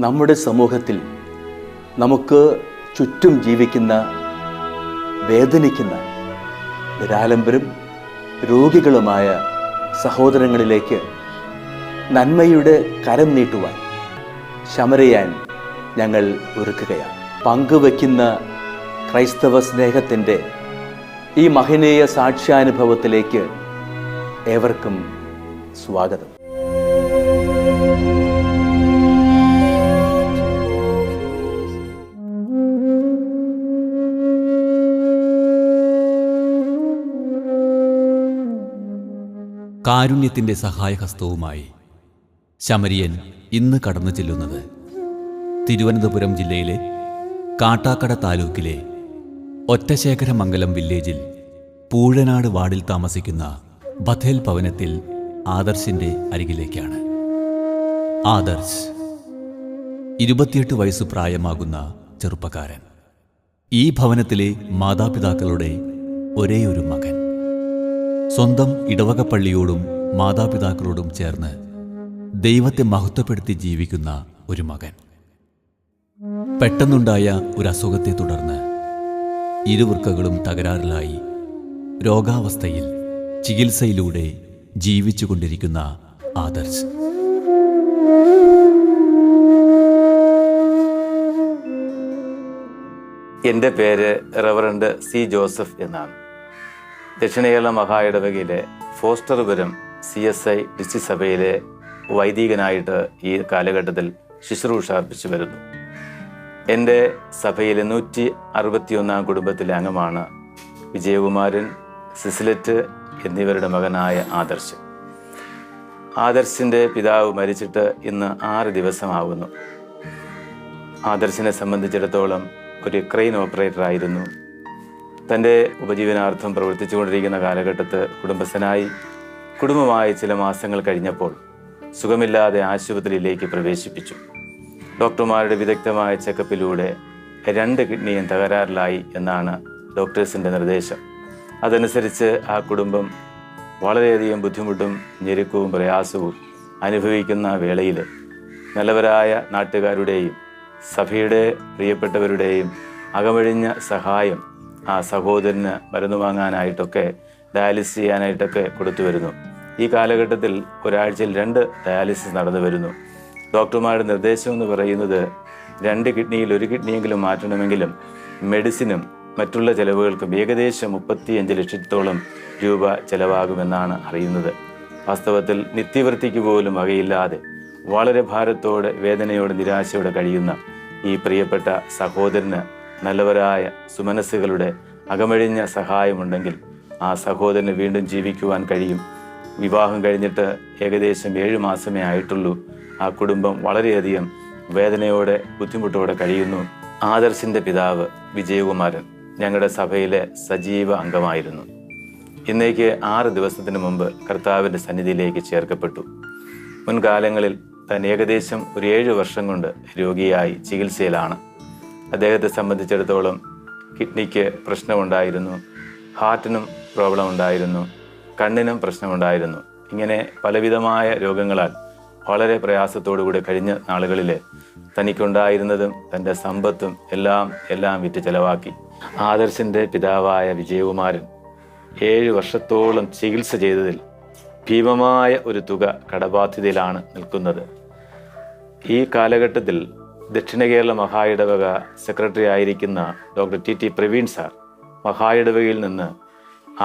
നമ്മുടെ സമൂഹത്തിൽ നമുക്ക് ചുറ്റും ജീവിക്കുന്ന വേദനിക്കുന്ന നിരാലംബരും രോഗികളുമായ സഹോദരങ്ങളിലേക്ക് നന്മയുടെ കരം നീട്ടുവാൻ ശമരിയാൻ ഞങ്ങൾ ഒരുക്കുകയാണ്. പങ്കുവയ്ക്കുന്ന ക്രൈസ്തവ സ്നേഹത്തിൻ്റെ ഈ മഹനീയ സാക്ഷ്യാനുഭവത്തിലേക്ക് ഏവർക്കും സ്വാഗതം. കാരുണ്യത്തിൻ്റെ സഹായഹസ്തവുമായി ശമരിയൻ ഇന്ന് കടന്നു ചെല്ലുന്നത് തിരുവനന്തപുരം ജില്ലയിലെ കാട്ടാക്കട താലൂക്കിലെ ഒറ്റശേഖരമംഗലം വില്ലേജിൽ പൂഴനാട് വാർഡിൽ താമസിക്കുന്ന ബഥേൽ ഭവനത്തിൽ ആദർശിൻ്റെ അരികിലേക്കാണ്. ആദർശ് 28 വയസ്സ് പ്രായമാകുന്ന ചെറുപ്പക്കാരൻ. ഈ ഭവനത്തിലെ മാതാപിതാക്കളുടെ ഒരേയൊരു മകൻ. സ്വന്തം ഇടവകപ്പള്ളിയോടും മാതാപിതാക്കളോടും ചേർന്ന് ദൈവത്തെ മഹത്വപ്പെടുത്തി ജീവിക്കുന്ന ഒരു മകൻ. പെട്ടെന്നുണ്ടായ ഒരു അസുഖത്തെ തുടർന്ന് ഇരുവൃക്കകളും തകരാറിലായി രോഗാവസ്ഥയിൽ ചികിത്സയിലൂടെ ജീവിച്ചുകൊണ്ടിരിക്കുന്ന ആദർശ്. എൻ്റെ പേര് റവറൻഡ് സി ജോസഫ് എന്നാണ്. ദക്ഷിണ കേരള മഹായിടവകയിലെ ഫോസ്റ്റർപുരം CSI ഡിസ്ട്രിക്ട് സഭയിലെ വൈദികനായിട്ട് ഈ കാലഘട്ടത്തിൽ ശുശ്രൂഷ അർപ്പിച്ചു വരുന്നു. എൻ്റെ സഭയിലെ 161 കുടുംബത്തിലെ അംഗമാണ് വിജയകുമാരൻ, സിസിലറ്റ് എന്നിവരുടെ മകനായ ആദർശ്. ആദർശിൻ്റെ പിതാവ് മരിച്ചിട്ട് ഇന്ന് 6 ദിവസമാകുന്നു. ആദർശിനെ സംബന്ധിച്ചിടത്തോളം ഒരു ക്രെയിൻ ഓപ്പറേറ്ററായിരുന്നു. തൻ്റെ ഉപജീവനാർത്ഥം പ്രവർത്തിച്ചുകൊണ്ടിരിക്കുന്ന കാലഘട്ടത്ത് കുടുംബസ്ഥനായി കുടുംബമായി ചില മാസങ്ങൾ കഴിഞ്ഞപ്പോൾ സുഖമില്ലാതെ ആശുപത്രിയിലേക്ക് പ്രവേശിപ്പിച്ചു. ഡോക്ടർമാരുടെ വിദഗ്ധമായ ചെക്കപ്പിലൂടെ 2 കിഡ്നിയും തകരാറിലായി എന്നാണ് ഡോക്ടേഴ്സിൻ്റെ നിർദ്ദേശം. അതനുസരിച്ച് ആ കുടുംബം വളരെയധികം ബുദ്ധിമുട്ടും ഞെരുക്കവും പ്രയാസവും അനുഭവിക്കുന്ന വേളയിൽ നല്ലവരായ നാട്ടുകാരുടെയും സഭയുടെ പ്രിയപ്പെട്ടവരുടെയും അകമഴിഞ്ഞ സഹായം ആ സഹോദരന് മരുന്ന് വാങ്ങാനായിട്ടൊക്കെ ഡയാലിസിസ് ചെയ്യാനായിട്ടൊക്കെ കൊടുത്തു വരുന്നു. ഈ കാലഘട്ടത്തിൽ ഒരാഴ്ചയിൽ 2 ഡയാലിസിസ് നടന്നു വരുന്നു. ഡോക്ടർമാരുടെ നിർദ്ദേശം എന്ന് പറയുന്നത് 2 കിഡ്നിയിൽ 1 കിഡ്നിയെങ്കിലും മാറ്റണമെങ്കിലും മെഡിസിനും മറ്റുള്ള ചെലവുകൾക്കും ഏകദേശം 35 ലക്ഷത്തോളം രൂപ ചെലവാകുമെന്നാണ് അറിയുന്നത്. വാസ്തവത്തിൽ നിത്യവൃത്തിക്ക് പോലും വകയില്ലാതെ വളരെ ഭാരത്തോടെ വേദനയോടെ നിരാശയോടെ കഴിയുന്ന ഈ പ്രിയപ്പെട്ട സഹോദരന് നല്ലവരായ സുമനസ്സുകളുടെ അകമഴിഞ്ഞ സഹായമുണ്ടെങ്കിൽ ആ സഹോദരന് വീണ്ടും ജീവിക്കുവാൻ കഴിയും. വിവാഹം കഴിഞ്ഞിട്ട് ഏകദേശം 7 മാസമേ ആയിട്ടുള്ളൂ. ആ കുടുംബം വളരെയധികം വേദനയോടെ ബുദ്ധിമുട്ടോടെ കഴിയുന്നു. ആദർശിൻ്റെ പിതാവ് വിജയകുമാരൻ ഞങ്ങളുടെ സഭയിലെ സജീവ അംഗമായിരുന്നു. ഇന്നേക്ക് 6 ദിവസത്തിന് മുമ്പ് കർത്താവിൻ്റെ സന്നിധിയിലേക്ക് ചേർക്കപ്പെട്ടു. മുൻകാലങ്ങളിൽ താൻ ഏകദേശം ഒരു 7 വർഷം കൊണ്ട് രോഗിയായി ചികിത്സയിലാണ്. അദ്ദേഹത്തെ സംബന്ധിച്ചിടത്തോളം കിഡ്നിക്ക് പ്രശ്നമുണ്ടായിരുന്നു, ഹാർട്ടിനും പ്രോബ്ലം ഉണ്ടായിരുന്നു, കണ്ണിനും പ്രശ്നമുണ്ടായിരുന്നു. ഇങ്ങനെ പലവിധമായ രോഗങ്ങളാൽ വളരെ പ്രയാസത്തോടുകൂടി കഴിഞ്ഞ നാളുകളിൽ തനിക്കുണ്ടായിരുന്നതും തൻ്റെ സമ്പത്തും എല്ലാം വിറ്റ് ചെലവാക്കി. ആദർശിൻ്റെ പിതാവായ വിജയകുമാരൻ 7 വർഷത്തോളം ചികിത്സ ചെയ്തതിൽ ഭീമമായ ഒരു തുക കടബാധ്യതയിലാണ് നിൽക്കുന്നത്. ഈ കാലഘട്ടത്തിൽ ദക്ഷിണ കേരള മഹായിടവക സെക്രട്ടറി ആയിരിക്കുന്ന ഡോക്ടർ TT പ്രവീൺ സാർ മഹായിടവകയിൽ നിന്ന്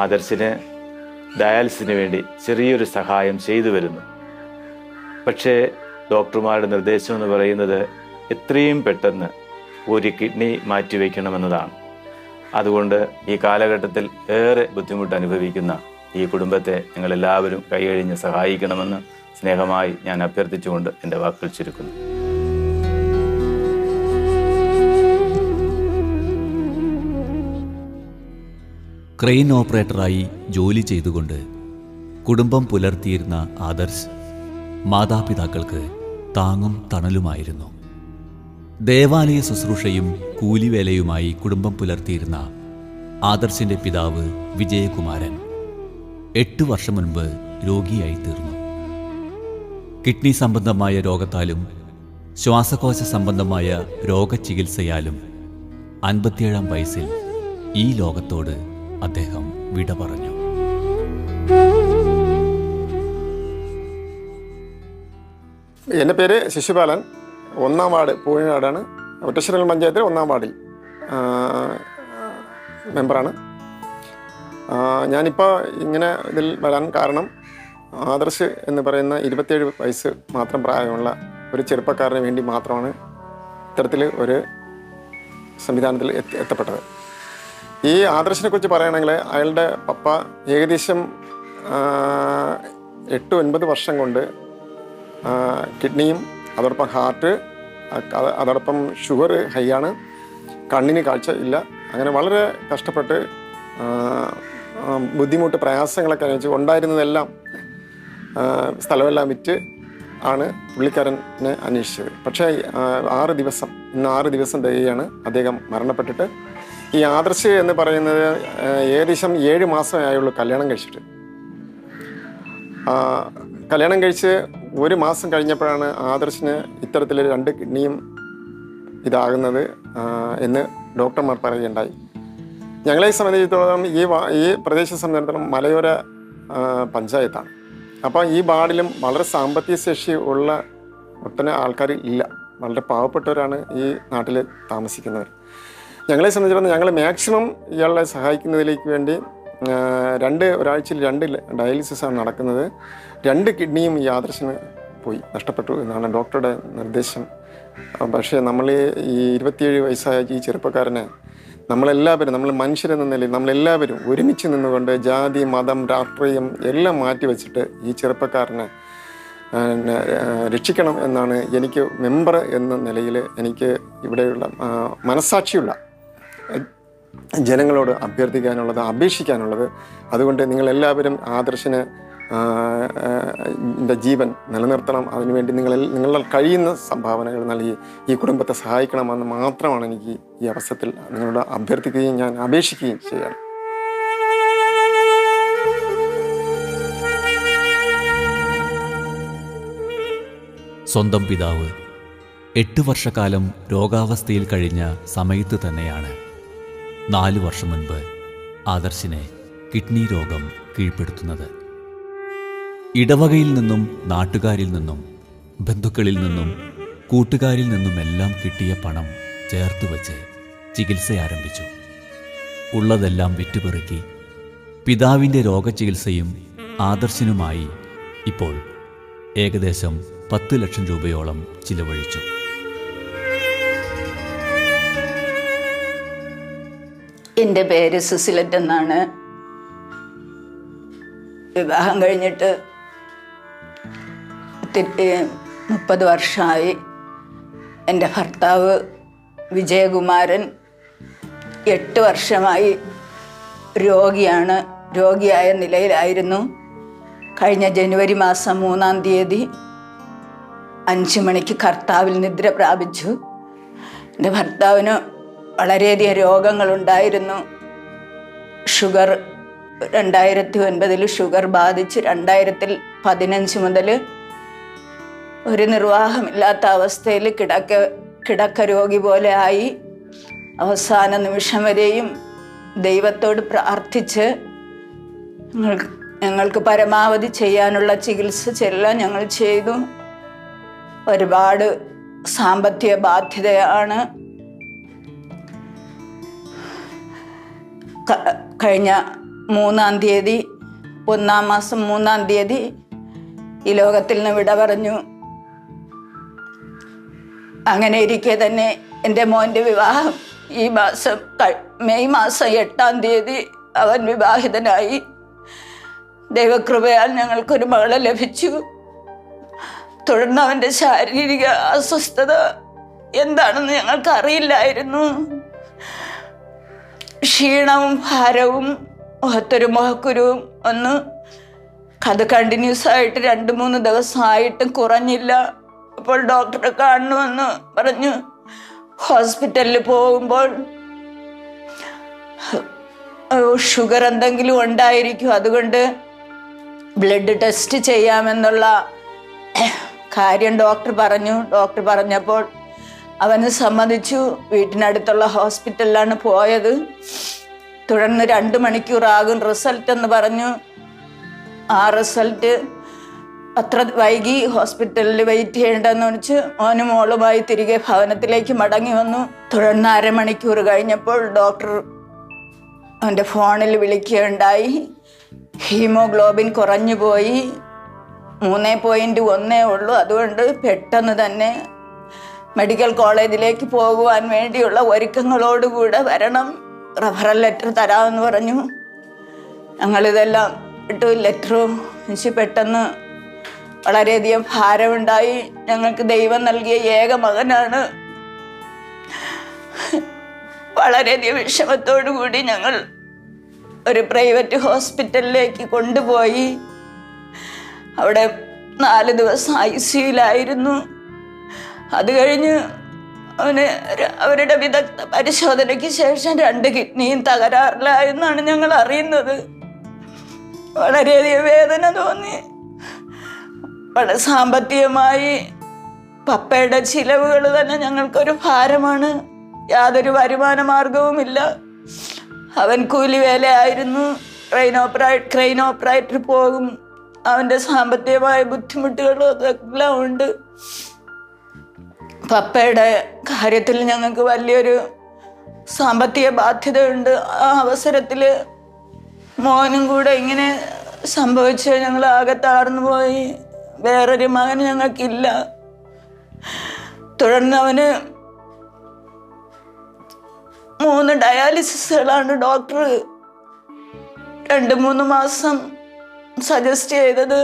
ആദർശിന് ഡയാലിസിന് വേണ്ടി ചെറിയൊരു സഹായം ചെയ്തു വരുന്നു. പക്ഷേ ഡോക്ടർമാരുടെ നിർദ്ദേശം എന്ന് പറയുന്നത് എത്രയും പെട്ടെന്ന് 1 കിഡ്നി മാറ്റിവെക്കണമെന്നതാണ്. അതുകൊണ്ട് ഈ കാലഘട്ടത്തിൽ ഏറെ ബുദ്ധിമുട്ട് അനുഭവിക്കുന്ന ഈ കുടുംബത്തെ ഞങ്ങളെല്ലാവരും കൈകഴിഞ്ഞ് സഹായിക്കണമെന്ന് സ്നേഹമായി ഞാൻ അഭ്യർത്ഥിച്ചുകൊണ്ട് എൻ്റെ വാക്കുകൾ ചുരുക്കുന്നു. ക്രെയിൻ ഓപ്പറേറ്ററായി ജോലി ചെയ്തുകൊണ്ട് കുടുംബം പുലർത്തിയിരുന്ന ആദർശ് മാതാപിതാക്കൾക്ക് താങ്ങും തണലുമായിരുന്നു. ദേവാലയ ശുശ്രൂഷയും കൂലിവേലയുമായി കുടുംബം പുലർത്തിയിരുന്ന ആദർശിൻ്റെ പിതാവ് വിജയകുമാരൻ 8 വർഷം മുൻപ് രോഗിയായി തീർന്നു. കിഡ്നി സംബന്ധമായ രോഗത്താലും ശ്വാസകോശ സംബന്ധമായ രോഗചികിത്സയാലും 57-ാം വയസ്സിൽ ഈ ലോകത്തോട് അദ്ദേഹം വിട പറഞ്ഞു. എൻ്റെ പേര് ശിശുപാലൻ. 1-ാം വാർഡ് പൂഴിനാടാണ്. ഒറ്റശ്ശേരി പഞ്ചായത്തിൽ 1-ാം വാർഡിൽ മെമ്പറാണ്. ഞാനിപ്പോൾ ഇങ്ങനെ ഇതിൽ വരാൻ കാരണം ആദർശ് എന്ന് പറയുന്ന 27 വയസ്സ് മാത്രം പ്രായമുള്ള ഒരു ചെറുപ്പക്കാരന് വേണ്ടി മാത്രമാണ് ഇത്തരത്തിൽ ഒരു സംവിധാനത്തിൽ എത്തപ്പെട്ടത്. ഈ ആദർശിനെ കുറിച്ച് പറയുകയാണെങ്കിൽ അയാളുടെ പപ്പ ഏകദേശം 8-9 വർഷം കൊണ്ട് കിഡ്നിയും അതോടൊപ്പം ഹാർട്ട്, അതോടൊപ്പം ഷുഗർ ഹൈ ആണ്, കണ്ണിന് കാഴ്ച ഇല്ല. അങ്ങനെ വളരെ കഷ്ടപ്പെട്ട് ബുദ്ധിമുട്ട് പ്രയാസങ്ങളൊക്കെ അനുഭവിച്ച് ഉണ്ടായിരുന്നതെല്ലാം സ്ഥലമെല്ലാം വിറ്റ് ആണ് പുള്ളിക്കാരനെ അന്വേഷിച്ചത്. പക്ഷേ 6 ദിവസം തികയാണ് അദ്ദേഹം മരണപ്പെട്ടിട്ട്. ഈ ആദർശ് എന്ന് പറയുന്നത് ഏകദേശം 7 മാസമേ ആയുള്ളൂ കല്യാണം കഴിച്ചിട്ട്. കല്യാണം കഴിച്ച് 1 മാസം കഴിഞ്ഞപ്പോഴാണ് ആദർശിന് ഇത്തരത്തിൽ 2 കിഡ്നിയും ഇതാകുന്നത് എന്ന് ഡോക്ടർമാർ പറയുകയുണ്ടായി. ഞങ്ങളെ സംബന്ധിച്ചിടത്തോളം ഈ പ്രദേശത്തെ സംബന്ധിച്ചിടത്തോളം മലയോര പഞ്ചായത്താണ്. അപ്പോൾ ഈ വാർഡിലും വളരെ സാമ്പത്തിക ശേഷി ഉള്ള ഒട്ടനെ ആൾക്കാർ ഇല്ല. വളരെ പാവപ്പെട്ടവരാണ് ഈ നാട്ടിൽ താമസിക്കുന്നവർ. ഞങ്ങളെ സംബന്ധിച്ചിടത്തോളം ഞങ്ങൾ മാക്സിമം ഇയാളെ സഹായിക്കുന്നതിലേക്ക് വേണ്ടി ഒരാഴ്ചയിൽ 2 ഡയാലിസിസാണ് നടക്കുന്നത്. 2 കിഡ്നിയും ഈ ആദർശിന് പോയി നഷ്ടപ്പെട്ടു എന്നാണ് ഡോക്ടറുടെ നിർദ്ദേശം. പക്ഷേ നമ്മൾ ഈ 27 വയസ്സായ ഈ ചെറുപ്പക്കാരനെ നമ്മളെല്ലാവരും, നമ്മൾ മനുഷ്യരെന്ന നിലയിൽ നമ്മളെല്ലാവരും ഒരുമിച്ച് നിന്നുകൊണ്ട് ജാതി, മതം, രാഷ്ട്രീയം എല്ലാം മാറ്റി വെച്ചിട്ട് ഈ ചെറുപ്പക്കാരനെ രക്ഷിക്കണം എന്നാണ് എനിക്ക് മെമ്പർ എന്ന നിലയിൽ എനിക്ക് ഇവിടെയുള്ള മനസ്സാക്ഷിയുള്ള ജനങ്ങളോട് അഭ്യർത്ഥിക്കാനുള്ളത്, അപേക്ഷിക്കാനുള്ളത്. അതുകൊണ്ട് നിങ്ങളെല്ലാവരും ആദർശിന് ജീവൻ നിലനിർത്തണം. അതിനുവേണ്ടി നിങ്ങളാൽ കഴിയുന്ന സംഭാവനകൾ നൽകി ഈ കുടുംബത്തെ സഹായിക്കണമെന്ന് മാത്രമാണ് എനിക്ക് ഈ അവസരത്തിൽ നിങ്ങളോട് അഭ്യർത്ഥിക്കുകയും ഞാൻ അപേക്ഷിക്കുകയും ചെയ്യണം. സ്വന്തം പിതാവ് 8 വർഷക്കാലം രോഗാവസ്ഥയിൽ കഴിഞ്ഞ സമയത്ത് തന്നെയാണ് 4 വർഷം മുൻപ് ആദർശിനെ കിഡ്നി രോഗം കീഴ്പ്പെടുത്തുന്നത്. ഇടവകയിൽ നിന്നും, നാട്ടുകാരിൽ നിന്നും, ബന്ധുക്കളിൽ നിന്നും, കൂട്ടുകാരിൽ നിന്നുമെല്ലാം കിട്ടിയ പണം ചേർത്ത് വച്ച് ചികിത്സ ആരംഭിച്ചു. ഉള്ളതെല്ലാം വിറ്റുപെറുക്കി പിതാവിൻ്റെ രോഗചികിത്സയും ആദർശിനുമായി ഇപ്പോൾ ഏകദേശം 10 ലക്ഷം രൂപയോളം ചിലവഴിച്ചു. എൻ്റെ പേര് സുസിലറ്റ് എന്നാണ്. വിവാഹം കഴിഞ്ഞിട്ട് 30 വർഷമായി. എൻ്റെ ഭർത്താവ് വിജയകുമാരൻ 8 വർഷമായി രോഗിയായ നിലയിലായിരുന്നു. കഴിഞ്ഞ ജനുവരി മാസം 3-ാം തീയതി 5 മണിക്ക് കർത്താവിൽ നിദ്ര പ്രാപിച്ചു. എൻ്റെ ഭർത്താവിന് വളരെയധികം രോഗങ്ങളുണ്ടായിരുന്നു. ഷുഗർ 2009 ഷുഗർ ബാധിച്ച് 2015 മുതൽ ഒരു നിർവാഹമില്ലാത്ത അവസ്ഥയിൽ കിടക്ക രോഗി പോലെ ആയി. അവസാന നിമിഷം വരെയും ദൈവത്തോട് പ്രാർത്ഥിച്ച് ഞങ്ങൾക്ക് പരമാവധി ചെയ്യാനുള്ള ചികിത്സ എല്ലാം ഞങ്ങൾ ചെയ്തു. ഒരുപാട് സാമ്പത്തിക ബാധ്യതയാണ്. കഴിഞ്ഞ 3-ാം തീയതി 1-ാം മാസം 3-ാം തീയതി ഈ ലോകത്തിൽ നിന്ന് വിട പറഞ്ഞു. അങ്ങനെ ഇരിക്കെ തന്നെ എൻ്റെ മോൻ്റെ വിവാഹം ഈ മാസം മെയ് മാസം 8-ാം തീയതി അവൻ വിവാഹിതനായി. ദൈവകൃപയാൽ ഞങ്ങൾക്കൊരു മകളെ ലഭിച്ചു. തുടർന്ന് അവൻ്റെ ശാരീരിക അസ്വസ്ഥത എന്താണെന്ന് ഞങ്ങൾക്ക് അറിയില്ലായിരുന്നു. ക്ഷീണവും ഭാരവും മുഖത്തൊരു മുഖക്കുരുവും അത് കണ്ടിന്യൂസ് ആയിട്ട് 2-3 ദിവസമായിട്ടും കുറഞ്ഞില്ല. അപ്പോൾ ഡോക്ടറെ കാണണമെന്ന് പറഞ്ഞു. ഹോസ്പിറ്റലിൽ പോകുമ്പോൾ ഷുഗർ എന്തെങ്കിലും ഉണ്ടായിരിക്കും, അതുകൊണ്ട് ബ്ലഡ് ടെസ്റ്റ് ചെയ്യാമെന്നുള്ള കാര്യം ഡോക്ടർ പറഞ്ഞപ്പോൾ അവന് സമ്മതിച്ചു. വീട്ടിനടുത്തുള്ള ഹോസ്പിറ്റലിലാണ് പോയത്. തുടർന്ന് 2 മണിക്കൂറാകും റിസൾട്ട് എന്ന് പറഞ്ഞു. ആ റിസൾട്ട് അത്ര വൈകി ഹോസ്പിറ്റലിൽ വെയിറ്റ് ചെയ്യേണ്ടെന്ന് വെച്ച് മോനും മോളുമായി തിരികെ ഭവനത്തിലേക്ക് മടങ്ങി വന്നു. തുടർന്ന് 1/2 മണിക്കൂർ കഴിഞ്ഞപ്പോൾ ഡോക്ടർ അവൻ്റെ ഫോണിൽ വിളിക്കുകയുണ്ടായി. ഹീമോഗ്ലോബിൻ കുറഞ്ഞു പോയി, 3.1 ഉള്ളൂ. അതുകൊണ്ട് പെട്ടെന്ന് തന്നെ മെഡിക്കൽ കോളേജിലേക്ക് പോകുവാൻ വേണ്ടിയുള്ള ഒരുക്കങ്ങളോടുകൂടെ വരണം, റഫറൽ ലെറ്റർ തരാമെന്ന് പറഞ്ഞു. ഞങ്ങളിതെല്ലാം ഇട്ടു. ലെറ്ററും വെച്ച് പെട്ടെന്ന് വളരെയധികം ഭാരമുണ്ടായി. ഞങ്ങൾക്ക് ദൈവം നൽകിയ ഏക മകനാണ്. വളരെയധികം വിഷമത്തോടു കൂടി ഞങ്ങൾ ഒരു പ്രൈവറ്റ് ഹോസ്പിറ്റലിലേക്ക് കൊണ്ടുപോയി. അവിടെ 4 ദിവസം ICUലായിരുന്നു. അത് കഴിഞ്ഞ് അവരുടെ വിദഗ്ധ പരിശോധനയ്ക്ക് ശേഷം 2 കിഡ്നിയും തകരാറിലായെന്നാണ് ഞങ്ങൾ അറിയുന്നത്. വളരെയധികം വേദന തോന്നി. വളരെ സാമ്പത്തികമായി പപ്പയുടെ ചിലവുകൾ തന്നെ ഞങ്ങൾക്കൊരു ഭാരമാണ്. യാതൊരു വരുമാന മാർഗവുമില്ല. അവൻ കൂലി വേലയായിരുന്നു. ക്രെയിൻ ഓപ്പറേറ്റർ പോകും. അവൻ്റെ സാമ്പത്തികമായ ബുദ്ധിമുട്ടുകളും അതെല്ലാം ഉണ്ട്. പപ്പയുടെ കാര്യത്തിൽ ഞങ്ങൾക്ക് വലിയൊരു സാമ്പത്തിക ബാധ്യതയുണ്ട്. ആ അവസരത്തിൽ മോനും കൂടെ ഇങ്ങനെ സംഭവിച്ച് ഞങ്ങൾ ആകെ തളർന്നു പോയി. വേറൊരു മകൻ ഞങ്ങൾക്കില്ല. തുടർന്ന് അവന് 3 ഡയാലിസിസുകളാണ് ഡോക്ടർ 2-3 മാസം സജസ്റ്റ് ചെയ്തത്.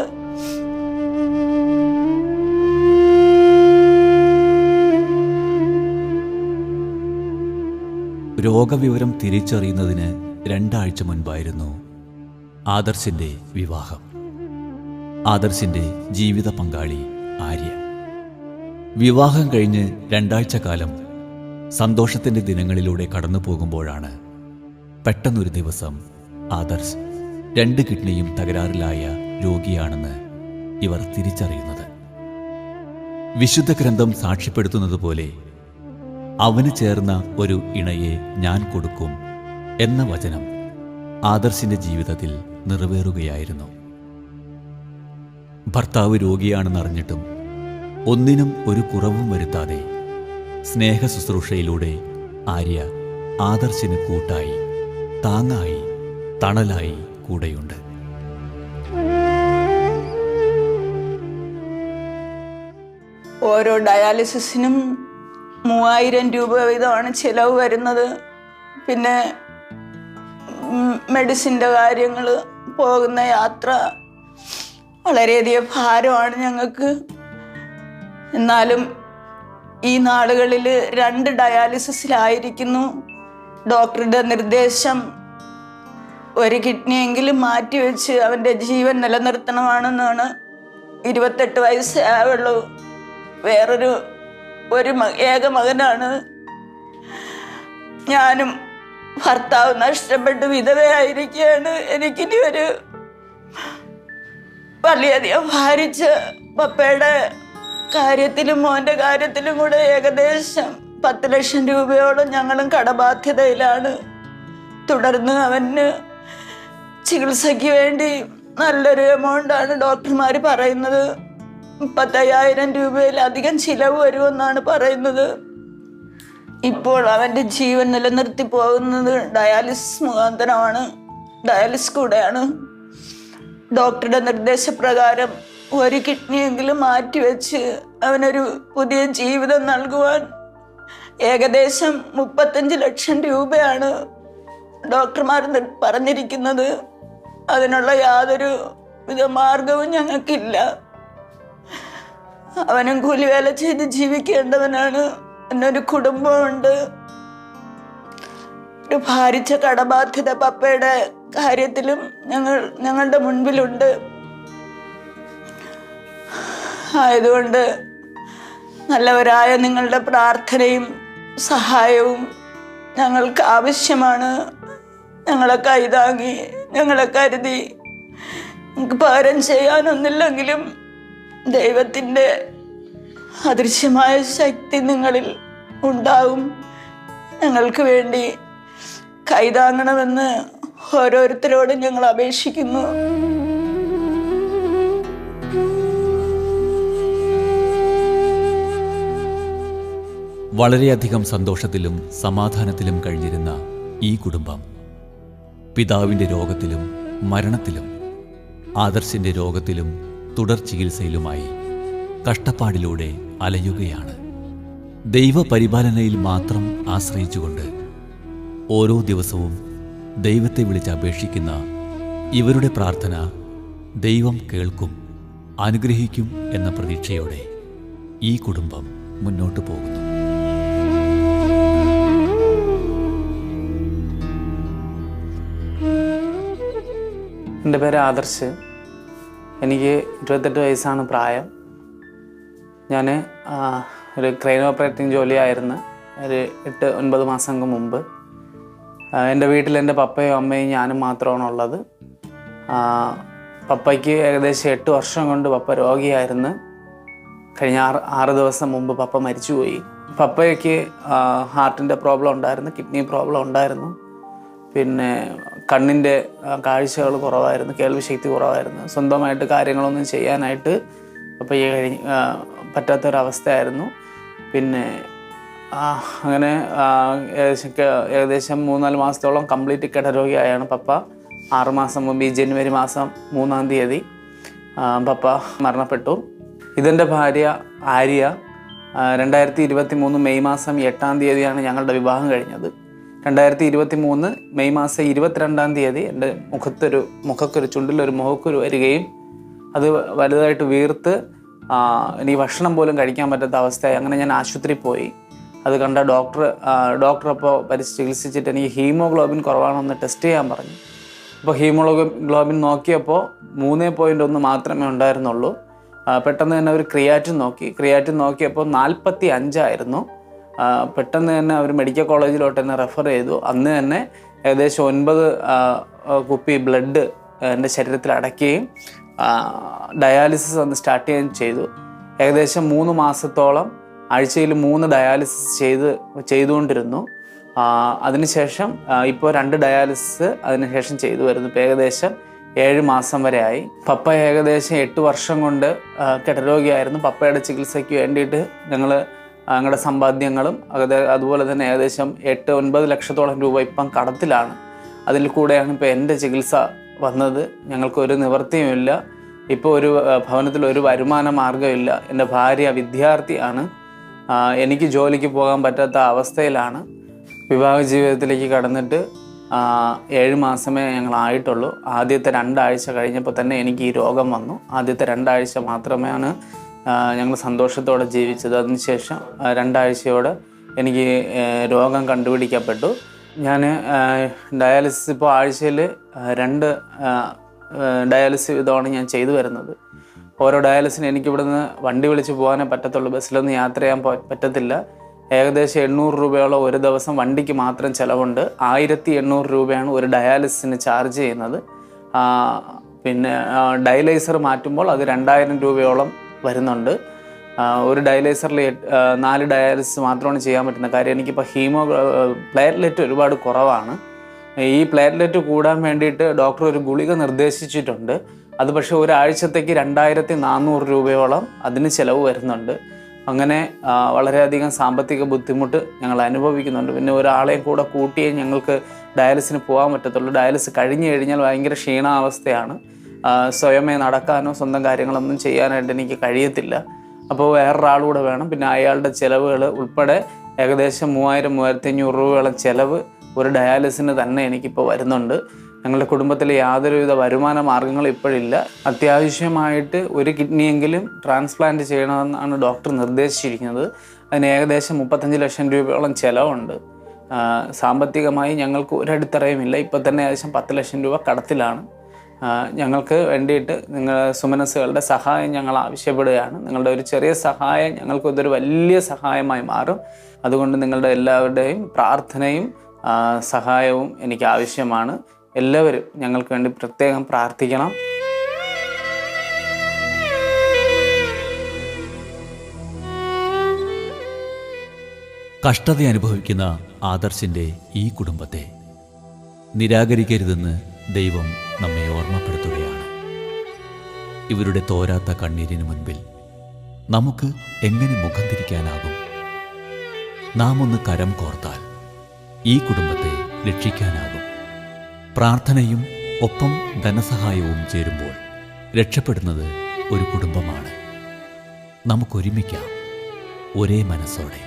രോഗവിവരം തിരിച്ചറിയുന്നതിന് 2 ആഴ്ച മുൻപായിരുന്നു ആദർശിൻ്റെ വിവാഹം. ആദർശിൻ്റെ ജീവിത പങ്കാളി ആര്യ. വിവാഹം കഴിഞ്ഞ് 2 ആഴ്ച കാലം സന്തോഷത്തിൻ്റെ ദിനങ്ങളിലൂടെ കടന്നു പോകുമ്പോഴാണ് പെട്ടെന്നൊരു ദിവസം ആദർശ് 2 കിഡ്നിയും തകരാറിലായ രോഗിയാണെന്ന് ഇവർ തിരിച്ചറിയുന്നത്. വിശുദ്ധ ഗ്രന്ഥം സാക്ഷ്യപ്പെടുത്തുന്നത് പോലെ അവന് ചേർന്ന ഒരു ഇണയെ ഞാൻ കൊടുക്കും എന്ന വചനം ആദർശിൻ്റെ ജീവിതത്തിൽ നിറവേറുകയായിരുന്നു. ഭർത്താവ് രോഗിയാണെന്നറിഞ്ഞിട്ടും ഒന്നിനും ഒരു കുറവും വരുത്താതെ സ്നേഹ ശുശ്രൂഷയിലൂടെ ആര്യ ആദർശിന് കൂട്ടായി, താങ്ങായി, തണലായി കൂടെയുണ്ട്. ഓരോ ഡയാലിസിസിനും 3000 രൂപ വീതമാണ് ചിലവ് വരുന്നത്. പിന്നെ മെഡിസിൻ്റെ കാര്യങ്ങൾ, പോകുന്ന യാത്ര, വളരെയധികം ഭാരമാണ് ഞങ്ങൾക്ക്. എന്നാലും ഈ നാളുകളിൽ 2 ഡയാലിസിസിലായിരിക്കുന്നു. ഡോക്ടറുടെ നിർദ്ദേശം ഒരു കിഡ്നിയെങ്കിലും മാറ്റിവെച്ച് അവൻ്റെ ജീവൻ നിലനിർത്തണമെന്നാണ്. 28 വയസ്സേ ആവുള്ളൂ. വേറൊരു ഏക മകനാണ്. ഞാനും ഭർത്താവ് നഷ്ടപ്പെട്ട് വിധവയായിരിക്കുകയാണ്. എനിക്കിനി ഒരു വളരെയധികം ഭാരിച്ച പപ്പയുടെ കാര്യത്തിലും മോൻ്റെ കാര്യത്തിലും കൂടെ ഏകദേശം 10 ലക്ഷം രൂപയോളം ഞങ്ങളും കടബാധ്യതയിലാണ്. തുടർന്ന് അവന് ചികിത്സയ്ക്ക് വേണ്ടി നല്ലൊരു എമൗണ്ടാണ് ഡോക്ടർമാർ പറയുന്നത്. 35,000 രൂപയിലധികം ചിലവ് വരുമെന്നാണ് പറയുന്നത്. ഇപ്പോൾ അവൻ്റെ ജീവൻ നിലനിർത്തി പോകുന്നത് ഡയാലിസിസ് മുഖാന്തരമാണ്, ഡയാലിസിസ് കൂടെയാണ്. ഡോക്ടറുടെ നിർദ്ദേശപ്രകാരം ഒരു കിഡ്നിയെങ്കിലും മാറ്റിവെച്ച് അവനൊരു പുതിയ ജീവിതം നൽകുവാൻ ഏകദേശം 35 ലക്ഷം രൂപയാണ് ഡോക്ടർമാർ പറഞ്ഞിരിക്കുന്നത്. അതിനുള്ള യാതൊരു വിധ മാർഗവും ഞങ്ങൾക്കില്ല. അവനും കൂലിവേല ചെയ്ത് ജീവിക്കേണ്ടവനാണ്. എന്നൊരു കുടുംബമുണ്ട്. ഒരു ഭാരിച്ച കടബാധ്യത പപ്പയുടെ കാര്യത്തിലും ഞങ്ങളുടെ മുൻപിലുണ്ട്. ആയതുകൊണ്ട് നല്ലവരായ നിങ്ങളുടെ പ്രാർത്ഥനയും സഹായവും ഞങ്ങൾക്ക് ആവശ്യമാണ്. ഞങ്ങളെ കൈതാങ്ങി, ഞങ്ങളെ കരുതി, നമുക്ക് പകരം ചെയ്യാനൊന്നില്ലെങ്കിലും ദൈവത്തിൻ്റെ അദൃശ്യമായ ശക്തി നിങ്ങളിൽ ഉണ്ടാവും. ഞങ്ങൾക്ക് വേണ്ടി കൈതാങ്ങണമെന്ന് ഓരോരുത്തരോടും ഞങ്ങൾ അപേക്ഷിക്കുന്നു. വളരെയധികം സന്തോഷത്തിലും സമാധാനത്തിലും കഴിഞ്ഞിരുന്ന ഈ കുടുംബം പിതാവിൻ്റെ രോഗത്തിലും മരണത്തിലും ആദർശിൻ്റെ രോഗത്തിലും തുടർ ചികിത്സയിലുമായി കഷ്ടപ്പാടിലൂടെ അലയുകയാണ്. ദൈവപരിപാലനയിൽ മാത്രം ആശ്രയിച്ചുകൊണ്ട് ഓരോ ദിവസവും ദൈവത്തെ വിളിച്ചപേക്ഷിക്കുന്ന ഇവരുടെ പ്രാർത്ഥന ദൈവം കേൾക്കും, അനുഗ്രഹിക്കും എന്ന പ്രതീക്ഷയോടെ ഈ കുടുംബം മുന്നോട്ടു പോകുന്നു. എൻ്റെ പേര് ആദർശ്. എനിക്ക് 28 വയസ്സാണ് പ്രായം. ഞാൻ ഒരു ക്രെയിൻ ഓപ്പറേറ്റിംഗ് ജോലിയായിരുന്നു ഒരു 8-9 മാസം മുമ്പ്. എൻ്റെ വീട്ടിൽ എൻ്റെ പപ്പയും അമ്മയും ഞാനും മാത്രമാണുള്ളത്. പപ്പയ്ക്ക് ഏകദേശം 8 വർഷം കൊണ്ട് പപ്പ രോഗിയായിരുന്നു. കഴിഞ്ഞ 6 ദിവസം മുമ്പ് പപ്പ മരിച്ചുപോയി. പപ്പയ്ക്ക് ഹാർട്ടിൻ്റെ പ്രോബ്ലം ഉണ്ടായിരുന്നു, കിഡ്നി പ്രോബ്ലം ഉണ്ടായിരുന്നു, പിന്നെ കണ്ണിൻ്റെ കാഴ്ചകൾ കുറവായിരുന്നു, കേൾവിശക്തി കുറവായിരുന്നു. സ്വന്തമായിട്ട് കാര്യങ്ങളൊന്നും ചെയ്യാനായിട്ട് പപ്പയ്ക്ക് പറ്റാത്തൊരവസ്ഥയായിരുന്നു. പിന്നെ അങ്ങനെ ഏകദേശം 3-4 മാസത്തോളം കംപ്ലീറ്റ് കിടരോഗിയായാണ് പപ്പ. 6 മാസം മുമ്പ് ഈ ജനുവരി മാസം 3-ാം തീയതി പപ്പ മരണപ്പെട്ടു. ഇതെൻ്റെ ഭാര്യ ആര്യ. 2023 മെയ് മാസം 8-ാം തീയതിയാണ് ഞങ്ങളുടെ വിവാഹം കഴിഞ്ഞത്. 2023 മെയ് മാസം 22-ാം തീയതി എൻ്റെ മുഖക്കൊരു ചുണ്ടിലൊരു മുഖക്കുരു വരികയും അത് വലുതായിട്ട് വീർത്ത് എനിക്ക് ഭക്ഷണം പോലും കഴിക്കാൻ പറ്റാത്ത അവസ്ഥയായി. അങ്ങനെ ഞാൻ ആശുപത്രിയിൽ പോയി. അത് കണ്ട ഡോക്ടർ അപ്പോൾ ചികിത്സിച്ചിട്ട് എനിക്ക് ഹീമോഗ്ലോബിൻ കുറവാണെന്ന് ടെസ്റ്റ് ചെയ്യാൻ പറഞ്ഞു. അപ്പോൾ ഹീമോഗ്ലോബിൻ നോക്കിയപ്പോൾ 3.1 മാത്രമേ ഉണ്ടായിരുന്നുള്ളൂ. പെട്ടെന്ന് തന്നെ അവർ ക്രിയാറ്റിൻ നോക്കിയപ്പോൾ 45 ആയിരുന്നു. പെട്ടെന്ന് തന്നെ അവർ മെഡിക്കൽ കോളേജിലോട്ട് എന്നെ റെഫർ ചെയ്തു. അന്ന് തന്നെ ഏകദേശം 9 കുപ്പി ബ്ലഡ് എൻ്റെ ശരീരത്തിൽ അടയ്ക്കുകയും ഡയാലിസിസ് അന്ന് സ്റ്റാർട്ട് ചെയ്യുകയും ചെയ്തു. ഏകദേശം 3 മാസത്തോളം ആഴ്ചയിൽ 3 ഡയാലിസിസ് ചെയ്തുകൊണ്ടിരുന്നു. അതിനുശേഷം ഇപ്പോൾ 2 ഡയാലിസിസ് അതിനുശേഷം ചെയ്തു വരുന്നു. ഇപ്പോൾ ഏകദേശം 7 മാസം വരെ ആയി. പപ്പ ഏകദേശം 8 വർഷം കൊണ്ട് കിടരോഗിയായിരുന്നു. പപ്പയുടെ ചികിത്സയ്ക്ക് വേണ്ടിയിട്ട് ഞങ്ങളുടെ സമ്പാദ്യങ്ങളും അതുപോലെ തന്നെ ഏകദേശം 8-9 ലക്ഷത്തോളം രൂപ ഇപ്പം കടത്തിലാണ്. അതിൽ കൂടെയാണ് ഇപ്പോൾ എൻ്റെ ചികിത്സ വന്നത്. ഞങ്ങൾക്കൊരു നിവൃത്തിയുമില്ല. ഇപ്പോൾ ഒരു ഭവനത്തിൽ ഒരു വരുമാന മാർഗ്ഗമില്ല. എൻ്റെ ഭാര്യ വിദ്യാർത്ഥിയാണ്. എനിക്ക് ജോലിക്ക് പോകാൻ പറ്റാത്ത അവസ്ഥയിലാണ്. വിവാഹ ജീവിതത്തിലേക്ക് കടന്നിട്ട് 7 മാസമേ ഞങ്ങളായിട്ടുള്ളൂ. ആദ്യത്തെ 2 ആഴ്ച കഴിഞ്ഞപ്പോൾ തന്നെ എനിക്ക് ഈ രോഗം വന്നു. ആദ്യത്തെ 2 ആഴ്ച മാത്രമാണ് ഞങ്ങൾ സന്തോഷത്തോടെ ജീവിച്ചത്. അതിനുശേഷം 2 ആഴ്ചയോടെ എനിക്ക് രോഗം കണ്ടുപിടിക്കപ്പെട്ടു. ഞാൻ ഡയാലിസിസ് ഇപ്പോൾ ആഴ്ചയിൽ 2 ഡയാലിസിസ് ഇതാണ് ഞാൻ ചെയ്തു വരുന്നത്. ഓരോ ഡയാലിസിന് എനിക്കിവിടുന്ന് വണ്ടി വിളിച്ച് പോകാനേ പറ്റത്തുള്ളൂ. ബസ്സിലൊന്നും യാത്ര ചെയ്യാൻ പറ്റത്തില്ല. ഏകദേശം 800 രൂപയോളം ഒരു ദിവസം വണ്ടിക്ക് മാത്രം ചിലവുണ്ട്. 1800 രൂപയാണ് ഒരു ഡയാലിസിന് ചാർജ് ചെയ്യുന്നത്. പിന്നെ ഡയലൈസർ മാറ്റുമ്പോൾ അത് 2000 രൂപയോളം വരുന്നുണ്ട്. ഒരു ഡയലൈസറിൽ 4 ഡയാലിസിസ് മാത്രമാണ് ചെയ്യാൻ പറ്റുന്നത്. കാര്യം എനിക്കിപ്പോൾ പ്ലേറ്റ്ലെറ്റ് ഒരുപാട് കുറവാണ്. ഈ പ്ലേറ്റ്ലെറ്റ് കൂടാൻ വേണ്ടിയിട്ട് ഡോക്ടർ ഒരു ഗുളിക നിർദ്ദേശിച്ചിട്ടുണ്ട്. അത് പക്ഷേ ഒരാഴ്ചത്തേക്ക് 2400 രൂപയോളം അതിന് ചിലവ് വരുന്നുണ്ട്. അങ്ങനെ വളരെയധികം സാമ്പത്തിക ബുദ്ധിമുട്ട് ഞങ്ങൾ അനുഭവിക്കുന്നുണ്ട്. പിന്നെ ഒരാളെയും കൂടെ കൂട്ടിയേ ഞങ്ങൾക്ക് ഡയാലിസിന് പോകാൻ പറ്റത്തുള്ളൂ. ഡയാലിസിസ് കഴിഞ്ഞ് കഴിഞ്ഞാൽ ഭയങ്കര ക്ഷീണാവസ്ഥയാണ്. സ്വയമേ നടക്കാനോ സ്വന്തം കാര്യങ്ങളൊന്നും ചെയ്യാനായിട്ട് എനിക്ക് കഴിയത്തില്ല. അപ്പോൾ വേറൊരാളുകൂടെ വേണം. പിന്നെ അയാളുടെ ചിലവുകൾ ഉൾപ്പെടെ ഏകദേശം 3000-3500 രൂപയോളം ചിലവ് ഒരു ഡയാലിസിന് തന്നെ എനിക്കിപ്പോൾ വരുന്നുണ്ട്. ഞങ്ങളുടെ കുടുംബത്തിൽ യാതൊരുവിധ വരുമാന മാർഗ്ഗങ്ങളും ഇപ്പോഴില്ല. അത്യാവശ്യമായിട്ട് ഒരു കിഡ്നിയെങ്കിലും ട്രാൻസ്പ്ലാന്റ് ചെയ്യണമെന്നാണ് ഡോക്ടർ നിർദ്ദേശിച്ചിരിക്കുന്നത്. അതിന് ഏകദേശം 35 ലക്ഷം രൂപയോളം ചിലവുണ്ട്. സാമ്പത്തികമായി ഞങ്ങൾക്ക് ഒരടിത്തറയുമില്ല. ഇപ്പോൾ തന്നെ ഏകദേശം 10 ലക്ഷം രൂപ കടത്തിലാണ്. ഞങ്ങൾക്ക് വേണ്ടിയിട്ട് സുമനസ്സുകളുടെ സഹായം ഞങ്ങൾ ആവശ്യപ്പെടുകയാണ്. നിങ്ങളുടെ ഒരു ചെറിയ സഹായം ഞങ്ങൾക്ക് ഇതൊരു വലിയ സഹായമായി മാറും. അതുകൊണ്ട് നിങ്ങളുടെ എല്ലാവരുടെയും പ്രാർത്ഥനയും സഹായവും എനിക്ക് ആവശ്യമാണ്. എല്ലാവരും ഞങ്ങൾക്ക് വേണ്ടി പ്രത്യേകം പ്രാർത്ഥിക്കണം. കഷ്ടത അനുഭവിക്കുന്ന ആദർശിൻ്റെ ഈ കുടുംബത്തെ നിരാകരിക്കരുതെന്ന് ദൈവം നമ്മെ ഓർമ്മപ്പെടുത്തുകയാണ്. ഇവരുടെ തോരാത്ത കണ്ണീരിന് മുൻപിൽ നമുക്ക് എങ്ങനെ മുഖം തിരിക്കാനാകും? നാം ഒന്ന് കരം കോർത്താൽ ഈ കുടുംബത്തെ രക്ഷിക്കാനാകും. പ്രാർത്ഥനയും ഒപ്പം ധനസഹായവും ചേരുമ്പോൾ രക്ഷപ്പെടുന്നത് ഒരു കുടുംബമാണ്. നമുക്കൊരുമിക്കാം ഒരേ മനസ്സോടെ.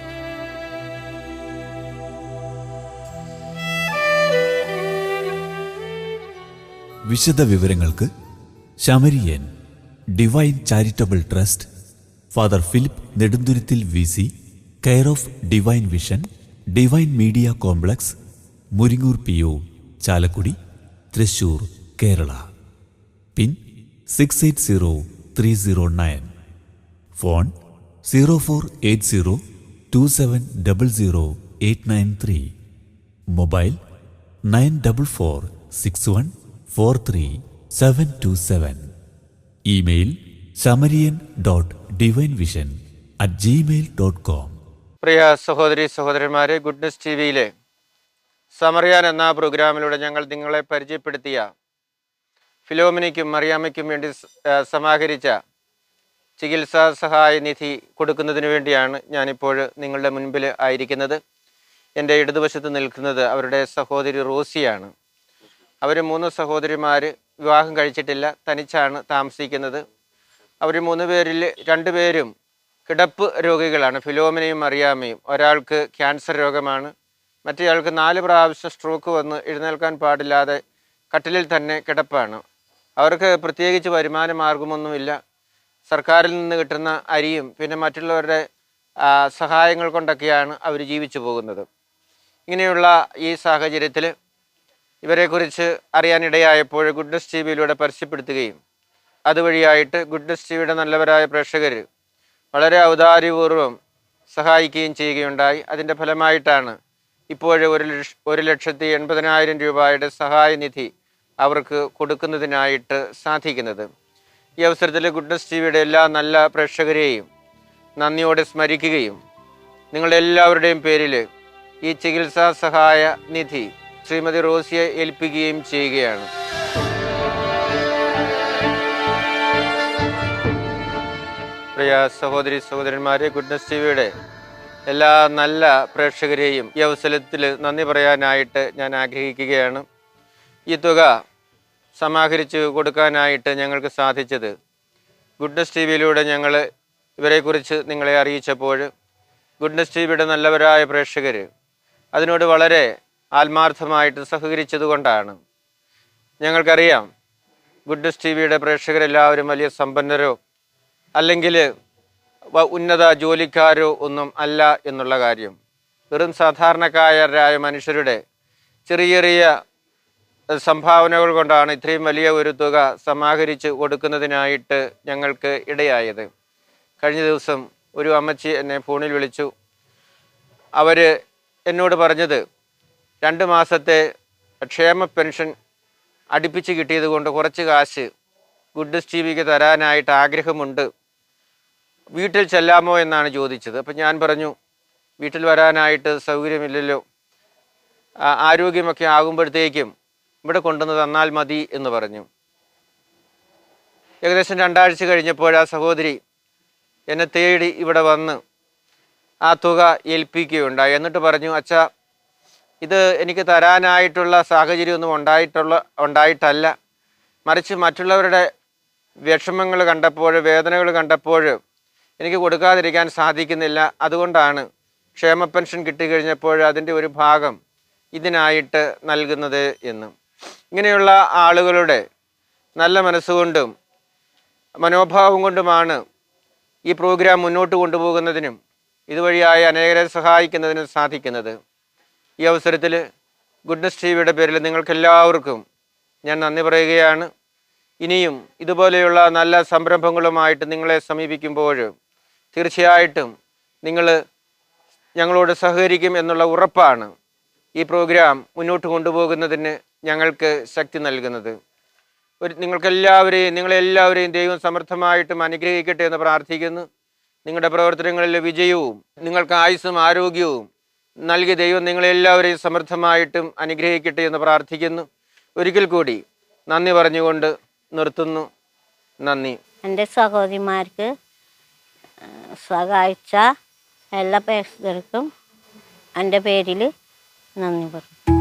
വിശദ വിവരങ്ങൾക്ക് Samarian Divine Charitable Trust, Father Philip Nedunthuruthil VC, care of Divine Vision, Divine Media Complex, Muringoor PO, Chalakudy, Thrissur, Kerala. Pin 680309. Phone 048027000893. Mobile 9446143727. Email samarian.divinevision@gmail.com. പ്രിയ സഹോദരി സഹോദരന്മാരെ, ഗുഡ്നസ് TV-യിലെ സമറിയാൻ എന്ന പ്രോഗ്രാമിലൂടെ ഞങ്ങൾ നിങ്ങളെ പരിചയപ്പെടുത്തിയ ഫിലോമിനയ്ക്കും മറിയാമ്മയ്ക്കും വേണ്ടി സമാഹരിച്ച ചികിത്സാ സഹായ നിധി കൊടുക്കുന്നതിന് വേണ്ടിയാണ് ഞാനിപ്പോൾ നിങ്ങളുടെ മുൻപിൽ ആയിരിക്കുന്നത്. എൻ്റെ ഇടതുവശത്ത് നിൽക്കുന്നത് അവരുടെ സഹോദരി റോസിയാണ്. അവർ 3 സഹോദരിമാർ, വിവാഹം കഴിച്ചിട്ടില്ല, തനിച്ചാണ് താമസിക്കുന്നത്. അവർ 3 പേരിൽ 2 പേരും കിടപ്പ് രോഗികളാണ്, ഫിലോമിനയും മറിയാമ്മയും. ഒരാൾക്ക് ക്യാൻസർ രോഗമാണ്, മറ്റേയാൾക്ക് 4 പ്രാവശ്യം സ്ട്രോക്ക് വന്ന് എഴുന്നേൽക്കാൻ പാടില്ലാതെ കട്ടിലിൽ തന്നെ കിടപ്പാണ്. അവർക്ക് പ്രത്യേകിച്ച് വരുമാന മാർഗമൊന്നുമില്ല. സർക്കാരിൽ നിന്ന് കിട്ടുന്ന അരിയും പിന്നെ മറ്റുള്ളവരുടെ സഹായങ്ങൾ കൊണ്ടൊക്കെയാണ് അവർ ജീവിച്ചു പോകുന്നത്. ഇങ്ങനെയുള്ള ഈ സാഹചര്യത്തിൽ ഇവരെക്കുറിച്ച് അറിയാനിടയായപ്പോൾ ഗുഡ്നസ് TV-യിലൂടെ പരസ്യപ്പെടുത്തുകയും അതുവഴിയായിട്ട് ഗുഡ്നസ് TV-യുടെ നല്ലവരായ പ്രേക്ഷകർ വളരെ ഔദാര്യപൂർവ്വം സഹായിക്കുകയും ചെയ്യുകയുണ്ടായി. അതിൻ്റെ ഫലമായിട്ടാണ് ഇപ്പോൾ 1,80,000 രൂപയുടെ സഹായനിധി അവർക്ക് കൊടുക്കുന്നതിനായിട്ട് സാധിക്കുന്നത്. ഈ അവസരത്തിൽ ഗുഡ്നസ് TV-യുടെ എല്ലാ നല്ല പ്രേക്ഷകരെയും നന്ദിയോടെ സ്മരിക്കുകയും നിങ്ങളുടെ എല്ലാവരുടെയും പേരിൽ ഈ ചികിത്സാ സഹായ നിധി ശ്രീമതി റോസിയെ ഏൽപ്പിക്കുകയും ചെയ്യുകയാണ്. പ്രിയ സഹോദരി സഹോദരന്മാരെ, ഗുഡ്നസ് TV-യുടെ എല്ലാ നല്ല പ്രേക്ഷകരെയും ഈ അവസരത്തിൽ നന്ദി പറയാനായിട്ട് ഞാൻ ആഗ്രഹിക്കുകയാണ്. ഈ തുക സമാഹരിച്ച് കൊടുക്കാനായിട്ട് ഞങ്ങൾക്ക് സാധിച്ചത് ഗുഡ്നസ് TV-യിലൂടെ ഞങ്ങൾ ഇവരെക്കുറിച്ച് നിങ്ങളെ അറിയിച്ചപ്പോൾ ഗുഡ്നസ് TV-യുടെ നല്ലവരായ പ്രേക്ഷകർ അതിനോട് വളരെ ആത്മാർത്ഥമായിട്ട് സഹകരിച്ചതുകൊണ്ടാണ്. ഞങ്ങൾക്കറിയാം ഗുഡ്നസ് TV-യുടെ പ്രേക്ഷകരെല്ലാവരും വലിയ സമ്പന്നരോ അല്ലെങ്കിൽ ഉന്നത ജോലിക്കാരോ ഒന്നും അല്ല എന്നുള്ള കാര്യം. വെറും സാധാരണക്കാരായ മനുഷ്യരുടെ ചെറിയ ചെറിയ സംഭാവനകൾ കൊണ്ടാണ് ഇത്രയും വലിയ ഒരു തുക സമാഹരിച്ച് കൊടുക്കുന്നതിനായിട്ട് ഞങ്ങൾക്ക് ഇടയായത്. കഴിഞ്ഞ ദിവസം ഒരു അമ്മച്ചി എന്നെ ഫോണിൽ വിളിച്ചു. അവർ എന്നോട് പറഞ്ഞത് 2 മാസത്തെ ക്ഷേമ പെൻഷൻ അടുപ്പിച്ച് കിട്ടിയത് കൊണ്ട് കുറച്ച് കാശ് ഗുഡ്നസ് TV-ക്ക് തരാനായിട്ട് ആഗ്രഹമുണ്ട്, വീട്ടിൽ ചെല്ലാമോ എന്നാണ് ചോദിച്ചത്. അപ്പം ഞാൻ പറഞ്ഞു, വീട്ടിൽ വരാനായിട്ട് സൗകര്യമില്ലല്ലോ, ആരോഗ്യമൊക്കെ ആകുമ്പോഴത്തേക്കും ഇവിടെ കൊണ്ടുവന്ന് തന്നാൽ മതി എന്ന് പറഞ്ഞു. ഏകദേശം 2 ആഴ്ച കഴിഞ്ഞപ്പോൾ ആ സഹോദരി എന്നെ തേടി ഇവിടെ വന്ന് ആ തുക ഏൽപ്പിക്കുകയുണ്ടായി. എന്നിട്ട് പറഞ്ഞു, അച്ഛാ, ഇത് എനിക്ക് തരാനായിട്ടുള്ള സാഹചര്യമൊന്നും ഉണ്ടായിട്ടല്ല, മറിച്ച് മറ്റുള്ളവരുടെ വിഷമങ്ങൾ കണ്ടപ്പോൾ, വേദനകൾ കണ്ടപ്പോൾ എനിക്ക് കൊടുക്കാതിരിക്കാൻ സാധിക്കുന്നില്ല. അതുകൊണ്ടാണ് ക്ഷേമ പെൻഷൻ കിട്ടിക്കഴിഞ്ഞപ്പോൾ അതിൻ്റെ ഒരു ഭാഗം ഇതിനായിട്ട് നൽകുന്നത് എന്ന്. ഇങ്ങനെയുള്ള ആളുകളുടെ നല്ല മനസ്സുകൊണ്ടും മനോഭാവം കൊണ്ടുമാണ് ഈ പ്രോഗ്രാം മുന്നോട്ട് കൊണ്ടുപോകുന്നതിനും ഇതുവഴിയായി അനേകരെ സഹായിക്കുന്നതിനും സാധിക്കുന്നത്. ഈ അവസരത്തിൽ ഗുഡ്നസ് TV-യുടെ പേരിൽ നിങ്ങൾക്കെല്ലാവർക്കും ഞാൻ നന്ദി പറയുകയാണ്. ഇനിയും ഇതുപോലെയുള്ള നല്ല സംരംഭങ്ങളുമായിട്ട് നിങ്ങളെ സമീപിക്കുമ്പോൾ തീർച്ചയായിട്ടും നിങ്ങൾ ഞങ്ങളോട് സഹകരിക്കും എന്നുള്ള ഉറപ്പാണ് ഈ പ്രോഗ്രാം മുന്നോട്ട് കൊണ്ടുപോകുന്നതിന് ഞങ്ങൾക്ക് ശക്തി നൽകുന്നത്. നിങ്ങളെല്ലാവരെയും ദൈവം സമൃദ്ധമായിട്ടും അനുഗ്രഹിക്കട്ടെ എന്ന് പ്രാർത്ഥിക്കുന്നു. നിങ്ങളുടെ പ്രവർത്തനങ്ങളിലെ വിജയവും നിങ്ങൾക്ക് ആയുസ്സും ആരോഗ്യവും നൽകി ദൈവം നിങ്ങളെല്ലാവരെയും സമൃദ്ധമായിട്ടും അനുഗ്രഹിക്കട്ടെ എന്ന് പ്രാർത്ഥിക്കുന്നു. ഒരിക്കൽ കൂടി നന്ദി പറഞ്ഞുകൊണ്ട് നിർത്തുന്നു. നന്ദി. എൻ്റെ സഹോദരിമാർക്ക് സഹായിച്ച എല്ലാ പേർക്കും എൻ്റെ പേരിൽ നന്ദി പറഞ്ഞു.